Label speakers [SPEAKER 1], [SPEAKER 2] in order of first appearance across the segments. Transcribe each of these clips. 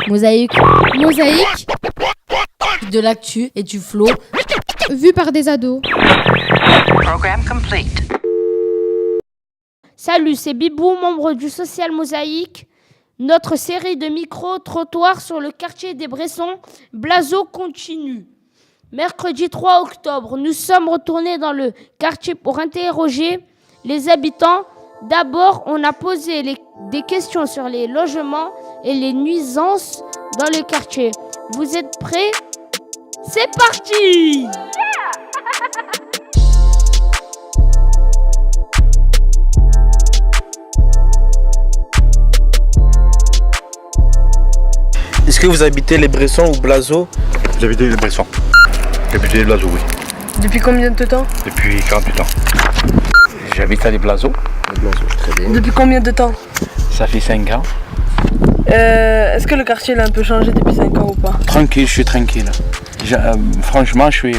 [SPEAKER 1] Mosaïque.
[SPEAKER 2] Mosaïque,
[SPEAKER 1] De l'actu et du flow.
[SPEAKER 2] vu par des ados.
[SPEAKER 3] Program complete.
[SPEAKER 4] Salut, c'est Bibou, membre du Social Mosaïque. Notre série de micro-trottoirs sur le quartier des Bressons, Blazo, continue. Mercredi 3 octobre, nous sommes retournés dans le quartier pour interroger les habitants. D'abord, on a posé des questions sur les logements et les nuisances dans le quartier. Vous êtes prêts ? C'est parti !
[SPEAKER 5] Est-ce que vous habitez les Bressons ou Blazo?
[SPEAKER 6] J'habite les Bressons. J'habite les Blazo, oui.
[SPEAKER 7] Depuis combien de temps?
[SPEAKER 6] Depuis 48 ans.
[SPEAKER 8] J'habite à les Blazo.
[SPEAKER 5] Très bien.
[SPEAKER 7] Depuis combien de temps?
[SPEAKER 8] Ça fait 5 ans.
[SPEAKER 7] Est-ce que le quartier a un peu changé depuis 5 ans ou pas?
[SPEAKER 8] Tranquille, je suis tranquille. Franchement, je suis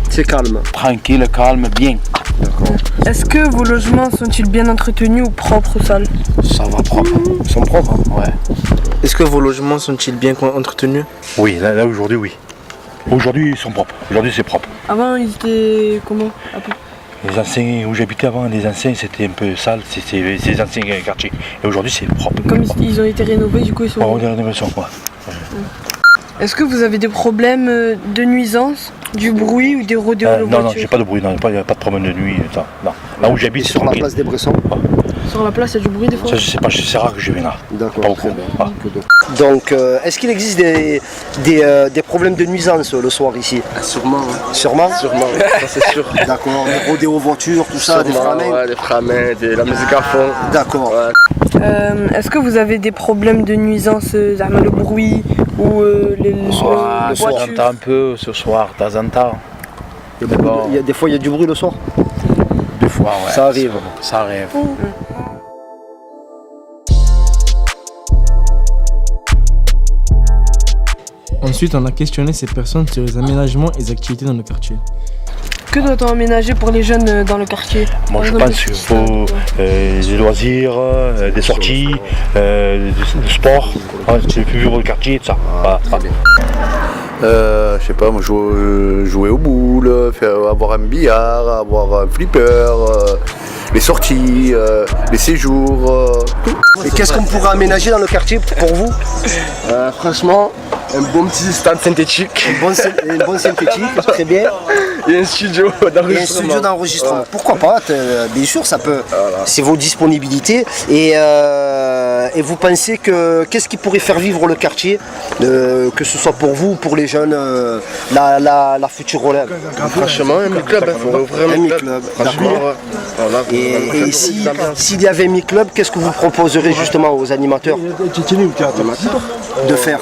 [SPEAKER 5] C'est calme.
[SPEAKER 8] tranquille, calme, bien.
[SPEAKER 5] D'accord.
[SPEAKER 7] Est-ce que vos logements sont-ils bien entretenus ou propres ou sales?
[SPEAKER 8] Ça va propre.
[SPEAKER 5] Ils sont propres.
[SPEAKER 8] Ouais.
[SPEAKER 5] Est-ce que vos logements sont-ils bien entretenus?
[SPEAKER 6] Oui, là aujourd'hui, oui. Aujourd'hui, ils sont propres. Aujourd'hui, c'est propre.
[SPEAKER 7] Avant, ils étaient comment un peu?
[SPEAKER 6] Les anciens, où j'habitais avant, les anciens, c'était un peu sale. C'est les anciens quartiers. Et aujourd'hui, c'est propre.
[SPEAKER 7] Comme ils ont été rénovés, du coup, ils sont...
[SPEAKER 6] On dirait des rénovations, quoi.
[SPEAKER 7] Est-ce que vous avez des problèmes de nuisance, du bruit ou des rodéos de
[SPEAKER 6] Non,
[SPEAKER 7] voitures?
[SPEAKER 6] j'ai pas de bruit, il n'y a pas de problème de nuit. Ça, non. Là où j'habite, c'est
[SPEAKER 5] Sur la
[SPEAKER 6] tranquille.
[SPEAKER 5] place des Bressons?
[SPEAKER 7] Sur la place, il y a du bruit des fois?
[SPEAKER 6] Ça, je sais pas, c'est rare que je vienne là.
[SPEAKER 5] D'accord,
[SPEAKER 6] Pas beaucoup.
[SPEAKER 5] très bien.
[SPEAKER 6] Ah.
[SPEAKER 5] Donc, est-ce qu'il existe des problèmes de nuisance le soir ici?
[SPEAKER 9] Sûrement,
[SPEAKER 5] Sûrement?
[SPEAKER 9] sûrement, ça c'est sûr.
[SPEAKER 5] D'accord, des rodéos voitures, tout ça, des
[SPEAKER 9] Sûrement,
[SPEAKER 5] framings?
[SPEAKER 9] ouais, des framins, la musique à fond.
[SPEAKER 5] D'accord.
[SPEAKER 9] Ouais.
[SPEAKER 7] Est-ce que vous avez des problèmes de nuisance, le bruit ou les
[SPEAKER 8] Soit
[SPEAKER 7] voitures?
[SPEAKER 8] j'entends un peu ce soir, de temps en temps.
[SPEAKER 5] Des fois, il y a du bruit le soir?
[SPEAKER 8] Des fois, ouais.
[SPEAKER 5] Ça arrive.
[SPEAKER 8] Ça arrive.
[SPEAKER 10] Ensuite, on a questionné ces personnes sur les aménagements et les activités dans le quartier.
[SPEAKER 7] Que doit-on aménager pour les jeunes dans le quartier?
[SPEAKER 6] Moi, je pense qu'il faut des loisirs, des sorties, du sport. C'est plus vivre le quartier, tout ça. Voilà.
[SPEAKER 9] Je sais pas, moi jouer aux boules, avoir un billard, avoir un flipper, les sorties, les séjours, tout.
[SPEAKER 5] Et qu'est-ce qu'on pourrait aménager dans le quartier pour vous?
[SPEAKER 9] Franchement, un bon petit stade synthétique
[SPEAKER 5] Une bonne synthétique, très bien.
[SPEAKER 9] et un studio
[SPEAKER 5] Et un
[SPEAKER 9] d'enregistrement.
[SPEAKER 5] studio d'enregistrement.
[SPEAKER 9] Ouais.
[SPEAKER 5] Pourquoi pas? Bien sûr, ça peut.
[SPEAKER 9] Voilà.
[SPEAKER 5] C'est vos disponibilités. Et vous pensez que qu'est-ce qui pourrait faire vivre le quartier, que ce soit pour vous ou pour les jeunes, la future relève?
[SPEAKER 9] Franchement, un mi-club, il faut ouvrir
[SPEAKER 5] Un
[SPEAKER 9] un mi-club.
[SPEAKER 5] mi-club,
[SPEAKER 9] Franchement,
[SPEAKER 5] d'accord.
[SPEAKER 9] ouais. Voilà.
[SPEAKER 5] Et s'il y avait mi-club, qu'est-ce que vous proposerez justement aux animateurs de faire?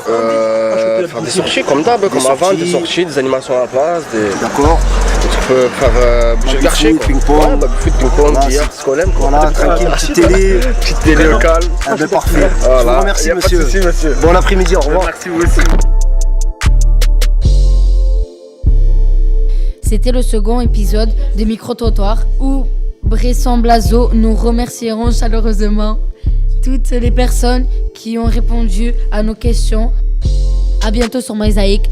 [SPEAKER 9] Faire des sorties comme d'hab, comme avant,
[SPEAKER 5] sorties.
[SPEAKER 9] des sorties, des animations à la place,
[SPEAKER 5] D'accord.
[SPEAKER 9] tu peux faire bouger le quartier.
[SPEAKER 5] Foot, ping-pong.
[SPEAKER 9] Ouais, foot, ping-pong,
[SPEAKER 5] Voilà,
[SPEAKER 9] billard, ce qu'on aime. Quoi.
[SPEAKER 5] Voilà, tranquille, petite télé.
[SPEAKER 9] Petite télé au calme.
[SPEAKER 5] Ah ben parfait. Je
[SPEAKER 9] Voilà.
[SPEAKER 5] vous remercie,
[SPEAKER 9] Y a pas de
[SPEAKER 5] monsieur.
[SPEAKER 9] souci, monsieur.
[SPEAKER 5] Bon après-midi, au revoir.
[SPEAKER 9] Merci vous aussi.
[SPEAKER 1] C'était le second épisode de Micro-trottoir où Bresson Blazo, nous remercierons chaleureusement toutes les personnes qui ont répondu à nos questions. À bientôt sur Mosaïque.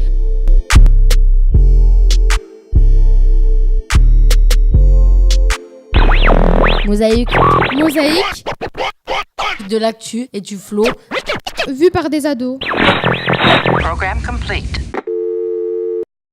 [SPEAKER 1] Mosaïque.
[SPEAKER 2] Mosaïque,
[SPEAKER 1] De l'actu et du flow.
[SPEAKER 2] vu par des ados.
[SPEAKER 3] Program complete.